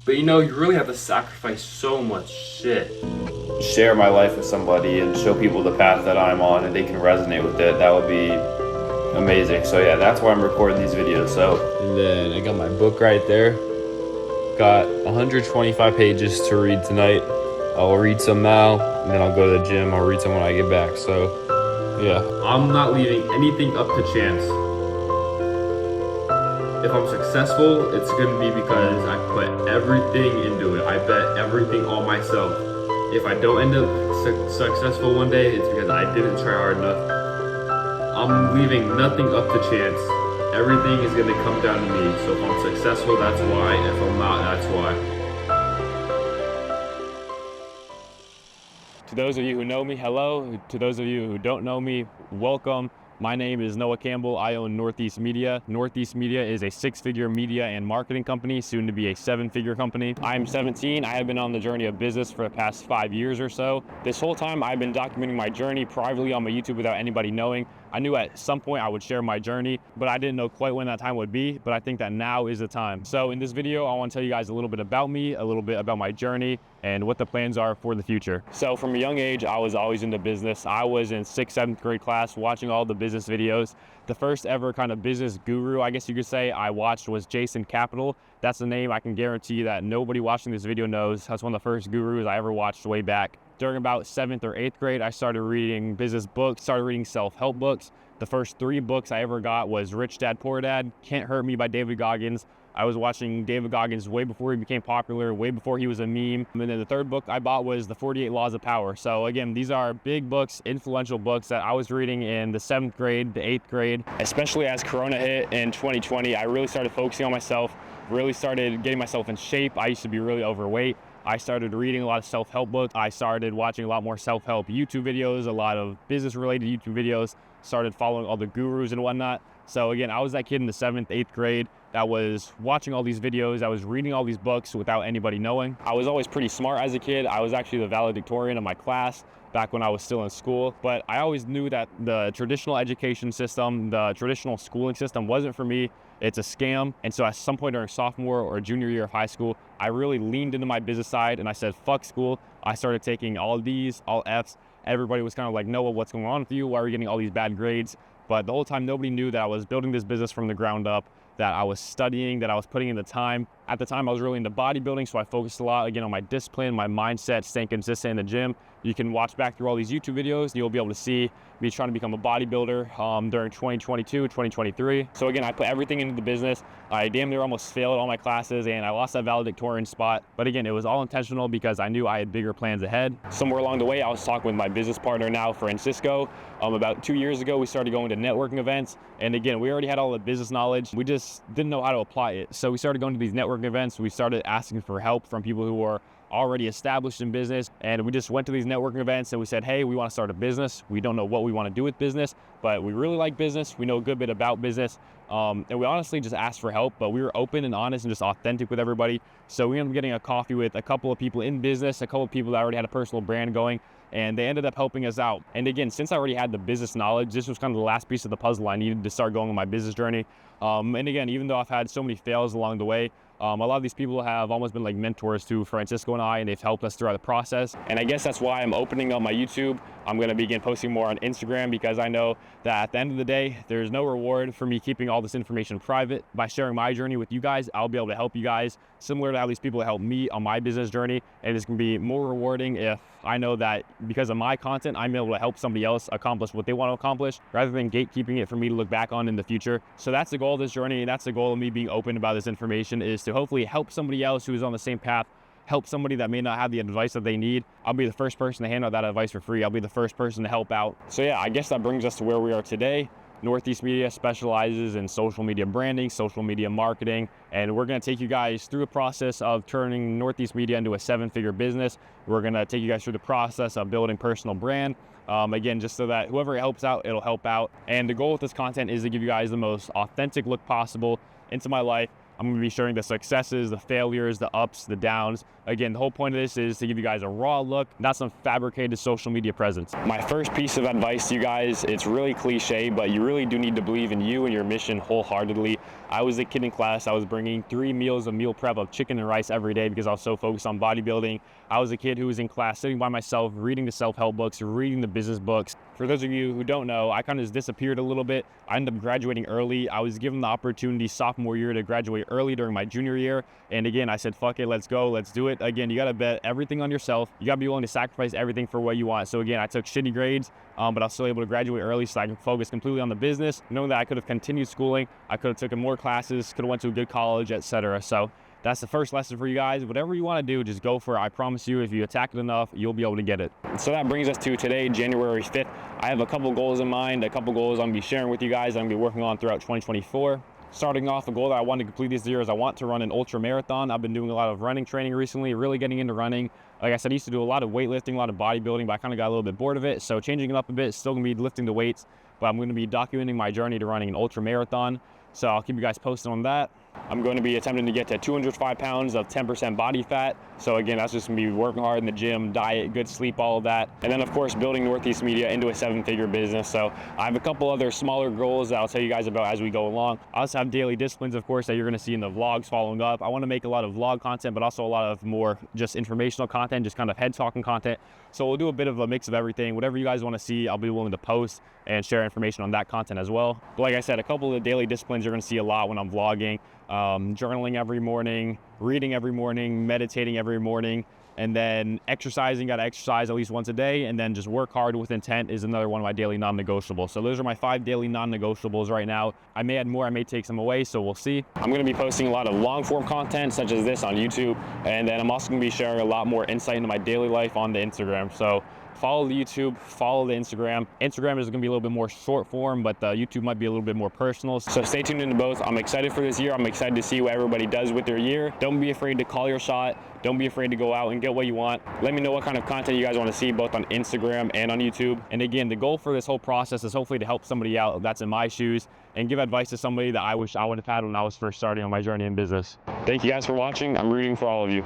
But you know, you really have to sacrifice so much shit. Share my life with somebody and show people the path that I'm on and they can resonate with it, that would be amazing. So yeah, that's why I'm recording these videos. And then I got my book right there. Got 125 pages to read tonight. I'll read some now, and then I'll go to the gym. I'll read some when I get back. So yeah, I'm not leaving anything up to chance. If I'm successful, it's gonna be because I put everything into it. I bet everything on myself. If I don't end up successful one day, it's because I didn't try hard enough. I'm leaving nothing up to chance. Everything is gonna come down to me. So if I'm successful, that's why. If I'm not, that's why. to those of you who know me, hello. To those of you who don't know me, welcome. My name is Noah Campbell. I own Northeast Media. Northeast Media is a six-figure media and marketing company, soon to be a seven-figure company. I'm 17. I have been on the journey of business for the past 5 years or so. This whole time, I've been documenting my journey privately on my YouTube without anybody knowing. I knew at some point I would share my journey, but I didn't know quite when that time would be, but I think that now is the time. So in this video, I want to tell you guys a little bit about me, a little bit about my journey, and what the plans are for the future. So from a young age, I was always into business. I was in 6th, 7th grade class watching all the business videos. The first ever kind of business guru, I guess you could say, I watched was Jason Capital. That's the name I can guarantee that nobody watching this video knows. That's one of the first gurus I ever watched way back. During about 7th or 8th grade, I started reading business books, started reading self-help books. The first 3 books I ever got was Rich Dad, Poor Dad, Can't Hurt Me by David Goggins. I was watching David Goggins way before he became popular, way before he was a meme. And then the third book I bought was The 48 Laws of Power. So again, these are big books, influential books that I was reading in the 7th grade, the 8th grade. Especially as Corona hit in 2020, I really started focusing on myself, really started getting myself in shape. I used to be really overweight. I started reading a lot of self-help books. I started watching a lot more self-help YouTube videos, a lot of business-related YouTube videos, started following all the gurus and whatnot. So again, I was that kid in the 7th, 8th grade that was watching all these videos. I was reading all these books without anybody knowing. I was always pretty smart as a kid. I was actually the valedictorian of my class back when I was still in school. But I always knew that the traditional education system, the traditional schooling system wasn't for me. It's a scam. And so at some point during sophomore or junior year of high school, I really leaned into my business side and I said, fuck school. I started taking all D's, all F's. Everybody was kind of like, Noah, what's going on with you? Why are you getting all these bad grades? But the whole time, nobody knew that I was building this business from the ground up, that I was studying, that I was putting in the time. At the time, I was really into bodybuilding, so I focused a lot, again, on my discipline, my mindset, staying consistent in the gym. You can watch back through all these YouTube videos. You'll be able to see me trying to become a bodybuilder during 2022, 2023. So again, I put everything into the business. I damn near almost failed all my classes, and I lost that valedictorian spot. But again, it was all intentional because I knew I had bigger plans ahead. Somewhere along the way, I was talking with my business partner now, Francisco. About 2 years ago, we started going to networking events. And again, we already had all the business knowledge. We just didn't know how to apply it. So we started going to these networking events. We started asking for help from people who were already established in business. And we just went to these networking events and we said, hey, we want to start a business. We don't know what we want to do with business, but we really like business. We know a good bit about business. And we honestly just asked for help, but we were open and honest and just authentic with everybody. So we ended up getting a coffee with a couple of people in business, a couple of people that already had a personal brand going, and they ended up helping us out. And again, since I already had the business knowledge, this was kind of the last piece of the puzzle I needed to start going on my business journey. And again, even though I've had so many fails along the way, a lot of these people have almost been like mentors to Francisco and I, and they've helped us throughout the process. And I guess that's why I'm opening up my YouTube. I'm going to begin posting more on Instagram because I know that at the end of the day, there's no reward for me keeping all this information private. By sharing my journey with you guys, I'll be able to help you guys similar to how these people help me on my business journey. And it's going to be more rewarding if I know that because of my content, I'm able to help somebody else accomplish what they want to accomplish rather than gatekeeping it for me to look back on in the future. So that's the goal of this journey. And that's the goal of me being open about this information, is to hopefully help somebody else who is on the same path, help somebody that may not have the advice that they need. I'll be the first person to hand out that advice for free. I'll be the first person to help out. So yeah, I guess that brings us to where we are today. Northeast Media specializes in social media branding, social media marketing, and we're going to take you guys through a process of turning Northeast Media into a seven-figure business. We're going to take you guys through the process of building personal brand. Again, just so that whoever helps out, it'll help out. And the goal with this content is to give you guys the most authentic look possible into my life, I'm going to be sharing the successes, the failures, the ups, the downs. Again, the whole point of this is to give you guys a raw look, not some fabricated social media presence. My first piece of advice to you guys, it's really cliche, but you really do need to believe in you and your mission wholeheartedly. I was a kid in class. I was bringing 3 meals of meal prep of chicken and rice every day because I was so focused on bodybuilding. I was a kid who was in class sitting by myself, reading the self-help books, reading the business books. For those of you who don't know, I kind of just disappeared a little bit. I ended up graduating early. I was given the opportunity sophomore year to graduate early during my junior year. And again, I said, fuck it, let's go, let's do it. Again, you got to bet everything on yourself. You got to be willing to sacrifice everything for what you want. So again, I took shitty grades, but I was still able to graduate early so I could focus completely on the business, knowing that I could have continued schooling. I could have taken more classes, could have went to a good college, etc. So that's the first lesson for you guys. Whatever you want to do, just go for it. I promise you, if you attack it enough, you'll be able to get it. So that brings us to today, January 5th. I have a couple goals in mind, a couple goals I'm going to be sharing with you guys. I'm going to be working on throughout 2024. Starting off, a goal that I want to complete this year is I want to run an ultra marathon. I've been doing a lot of running training recently, really getting into running. Like I said, I used to do a lot of weightlifting, a lot of bodybuilding, but I kind of got a little bit bored of it. So changing it up a bit, still going to be lifting the weights, but I'm going to be documenting my journey to running an ultra marathon. So I'll keep you guys posted on that. I'm going to be attempting to get to 205 pounds of 10% body fat. So again, that's just going to be working hard in the gym, diet, good sleep, all of that. And then of course, building Northeast Media into a 7-figure business. So I have a couple other smaller goals that I'll tell you guys about as we go along. I also have daily disciplines, of course, that you're going to see in the vlogs following up. I want to make a lot of vlog content, but also a lot of more just informational content, just kind of head talking content. So we'll do a bit of a mix of everything. Whatever you guys want to see, I'll be willing to post and share information on that content as well. But like I said, a couple of the daily disciplines you're going to see a lot when I'm vlogging. Journaling every morning, reading every morning, meditating every morning, and then exercising. Got to exercise at least once a day, and then just work hard with intent is another one of my daily non-negotiables. So those are my 5 daily non-negotiables right now. I may add more, I may take some away, so we'll see. I'm going to be posting a lot of long form content such as this on YouTube, and then I'm also going to be sharing a lot more insight into my daily life on the Instagram. So follow the YouTube, follow the Instagram. Instagram is going to be a little bit more short form, but YouTube might be a little bit more personal. So stay tuned into both. I'm excited for this year. I'm excited to see what everybody does with their year. Don't be afraid to call your shot. Don't be afraid to go out and get what you want. Let me know what kind of content you guys want to see both on Instagram and on YouTube. And again, the goal for this whole process is hopefully to help somebody out that's in my shoes and give advice to somebody that I wish I would have had when I was first starting on my journey in business. Thank you guys for watching. I'm rooting for all of you.